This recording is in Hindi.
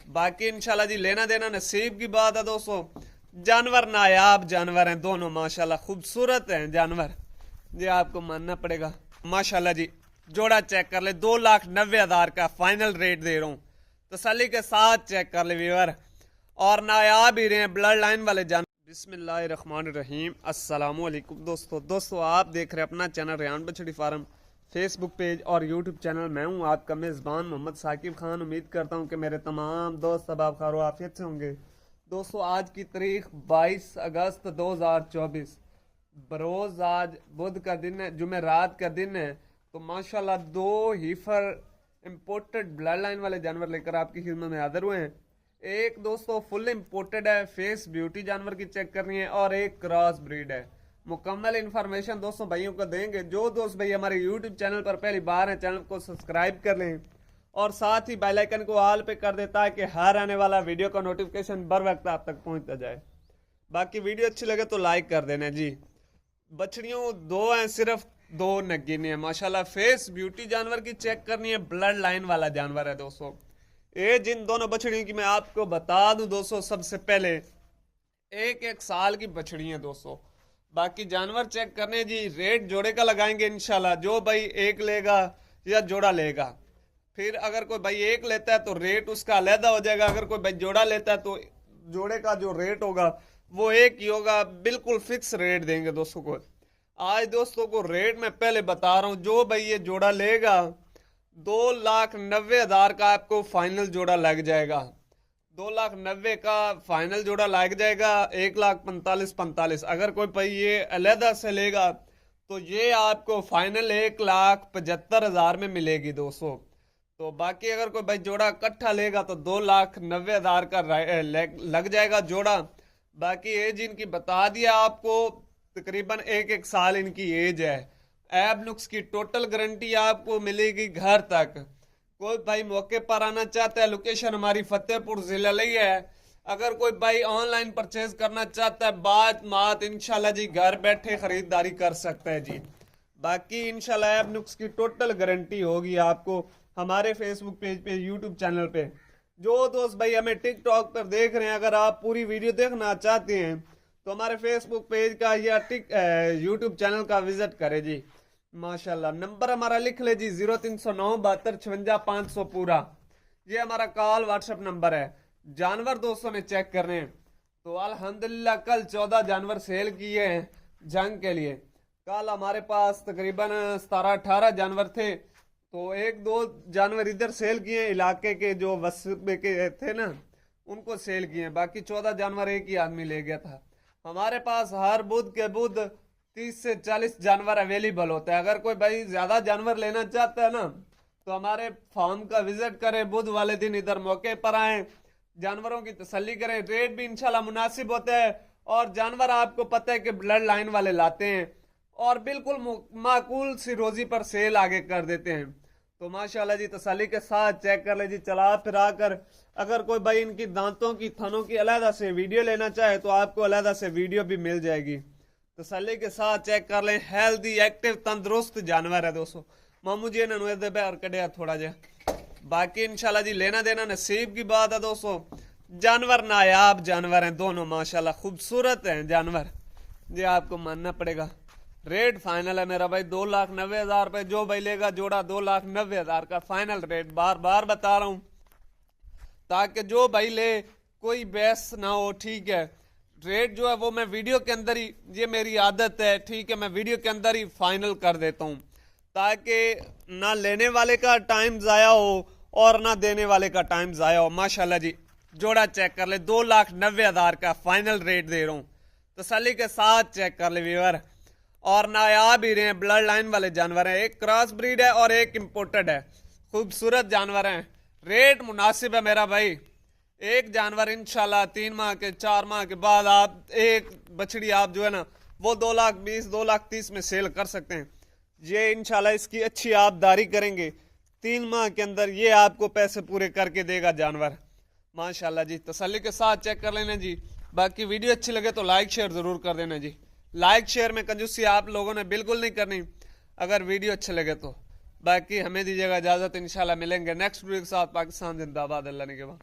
बाकी इंशाल्लाह जी लेना देना नसीब की बात है दोस्तों। जानवर नायाब जानवर हैं दोनों, माशाल्लाह खूबसूरत हैं जानवर, ये आपको मानना पड़ेगा। माशाल्लाह जी जोड़ा चेक कर ले, 2,90,000 का फाइनल रेट दे रहा हूँ, तसल्ली के साथ चेक कर ले व्यूअर। और नायाब ही रहे ब्लड लाइन वाले जानवर। बिस्मिल्लाहिर्रहमानिर्रहीम, अस्सलाम वालेकुम दोस्तों आप देख रहे हैं अपना चैनल रेहान बछड़ी फार्म, फेसबुक पेज और यूट्यूब चैनल। मैं हूं आपका मेज़बान मोहम्मद साकिब खान। उम्मीद करता हूं कि मेरे तमाम दोस्त अब आप खैर आफियत से होंगे। दोस्तों आज की तारीख 22 अगस्त 2024, बरोज़ आज बुध का दिन है, जुमेरात का दिन है। तो माशाल्लाह 2 हीफर इम्पोर्टेड ब्लड लाइन वाले जानवर लेकर आपकी खिदमत में हाजिर हुए हैं। एक दोस्तों फुल इम्पोर्टेड है, फेस ब्यूटी जानवर की चेक करनी है, और एक क्रॉस ब्रीड है। मुकम्मल इन्फॉर्मेशन दोस्तों भाइयों को देंगे। जो दोस्त भाई हमारे यूट्यूब चैनल पर पहली बार है, चैनल को सब्सक्राइब कर लें और साथ ही बेल आइकन को ऑल पे कर देता है कि हर आने वाला वीडियो का नोटिफिकेशन बर वक्त आप तक पहुंचता जाए। बाकी वीडियो अच्छी लगे तो लाइक कर देना जी। बछड़ियों 2 हैं, सिर्फ 2 नगीने हैं माशाल्लाह। फेस ब्यूटी जानवर की चेक करनी है, ब्लड लाइन वाला जानवर है दोस्तों। ये जिन दोनों बछड़ियों की मैं आपको बता दूं दोस्तों, सबसे पहले 1-1 साल की बछड़ी है दोस्तों। बाकी जानवर चेक करने जी, रेट जोड़े का लगाएंगे इंशाल्लाह। जो भाई एक लेगा या जोड़ा लेगा, फिर अगर कोई भाई एक लेता है तो रेट उसका अलहदा हो जाएगा। अगर कोई भाई जोड़ा लेता है तो जोड़े का जो रेट होगा वो एक ही होगा, बिल्कुल फिक्स रेट देंगे दोस्तों को। आज दोस्तों को रेट मैं पहले बता रहा हूँ। जो भाई ये जोड़ा लेगा 2,90,000 का आपको फाइनल जोड़ा लग जाएगा। 2,90,000 का फाइनल जोड़ा लग जाएगा। 1,45,45। अगर कोई भाई ये अलहदा से लेगा तो ये आपको फाइनल 1,75,000 में मिलेगी दोस्तों। तो बाकी अगर कोई भाई जोड़ा इकट्ठा लेगा तो 2,90,000 का लग जाएगा जोड़ा। बाकी एज इनकी बता दिया आपको, तकरीबन 1-1 साल इनकी एज है। ऐब नुक्स की टोटल गारंटी आपको मिलेगी घर तक। कोई भाई मौके पर आना चाहता है, लोकेशन हमारी फतेहपुर जिला ही है। अगर कोई भाई ऑनलाइन परचेज करना चाहता है, बात इंशाल्लाह जी घर बैठे खरीदारी कर सकता है जी। बाकी इंशाल्लाह ऐब नुक्स की टोटल गारंटी होगी आपको हमारे फेसबुक पेज पे, यूट्यूब चैनल पे। जो दोस्त भाई हमें टिकटॉक पर देख रहे हैं, अगर आप पूरी वीडियो देखना चाहते हैं तो हमारे फेसबुक पेज का या यूट्यूब चैनल का विजिट करें जी। माशाल्लाह नंबर हमारा लिख ले जी, 0309 72 56 500 पूरा, ये हमारा कॉल व्हाट्सएप नंबर है। जानवर दोस्तों ने चेक करने हैं तो अल्हम्दुलिल्लाह कल 14 जानवर सेल किए हैं जंग के लिए। कल हमारे पास तकरीबन 17-18 जानवर थे, तो 1-2 जानवर इधर सेल किए, इलाके के जो वस्बे के थे ना उनको सेल किए। बाकी 14 जानवर एक ही आदमी ले गया था। हमारे पास हर बुध के बुध 30 से 40 जानवर अवेलेबल होता है। अगर कोई भाई ज्यादा जानवर लेना चाहता है ना तो हमारे फार्म का विजिट करें, बुध वाले दिन इधर मौके पर आए, जानवरों की तसल्ली करें। रेट भी इंशाल्लाह मुनासिब होता है और जानवर आपको पता है कि ब्लड लाइन वाले लाते हैं और बिल्कुल माकूल सी रोजी पर सेल आगे कर देते हैं। तो माशाल्लाह जी तसल्ली के साथ चेक कर ले जी, चला फिरा कर। अगर कोई भाई इनकी दांतों की थनों की अलहदा से वीडियो लेना चाहे तो आपको अलहदा से वीडियो भी मिल जाएगी। तसल्ली के साथ चेक कर लें। हेल्दी एक्टिव तंदुरुस्त जानवर है दोस्तों। मामू जी ने बैर कटिया थोड़ा जा। बाकी इंशाल्लाह जी लेना देना नसीब की बात है दोस्तों। जानवर नायाब जानवर हैं दोनों, माशाल्लाह खूबसूरत हैं जानवर, ये आपको मानना पड़ेगा। रेट फाइनल है मेरा भाई 2,90,000 रुपए। जो भाई लेगा जोड़ा 2,90,000 का फाइनल रेट, बार बार बता रहा हूं ताकि जो भाई ले कोई बहस ना हो। ठीक है, रेट जो है वो मैं वीडियो के अंदर ही, ये मेरी आदत है, ठीक है, मैं वीडियो के अंदर ही फाइनल कर देता हूं ताकि ना लेने वाले का टाइम जाया हो और ना देने वाले का टाइम जाया हो। माशाल्लाह जी जोड़ा चेक कर ले, 2,90,000 का फाइनल रेट दे रहा हूं, तसल्ली के साथ चेक कर ले व्यूअर। और नायाब ही रहे ब्लड लाइन वाले जानवर हैं। एक क्रॉस ब्रीड है और एक इम्पोर्टेड है। खूबसूरत जानवर हैं, रेट मुनासिब है मेरा भाई। एक जानवर इंशाल्लाह 3 माह के 4 माह के बाद आप एक बछड़ी आप जो है ना वो 2,20,000 2,30,000 में सेल कर सकते हैं। ये इंशाल्लाह इसकी अच्छी आप दारी करेंगे, 3 माह के अंदर ये आपको पैसे पूरे करके देगा जानवर। माशाल्लाह जी तसल्ली के साथ चेक कर लेना जी। बाकी वीडियो अच्छी लगे तो लाइक शेयर जरूर कर देना जी। लाइक शेयर में कंजूसी आप लोगों ने बिल्कुल नहीं करनी अगर वीडियो अच्छे लगे तो। बाकी हमें दीजिएगा इजाजत, इंशाल्लाह मिलेंगे नेक्स्ट वीडियो के साथ। पाकिस्तान जिंदाबाद, अल्लाह ने के बाद।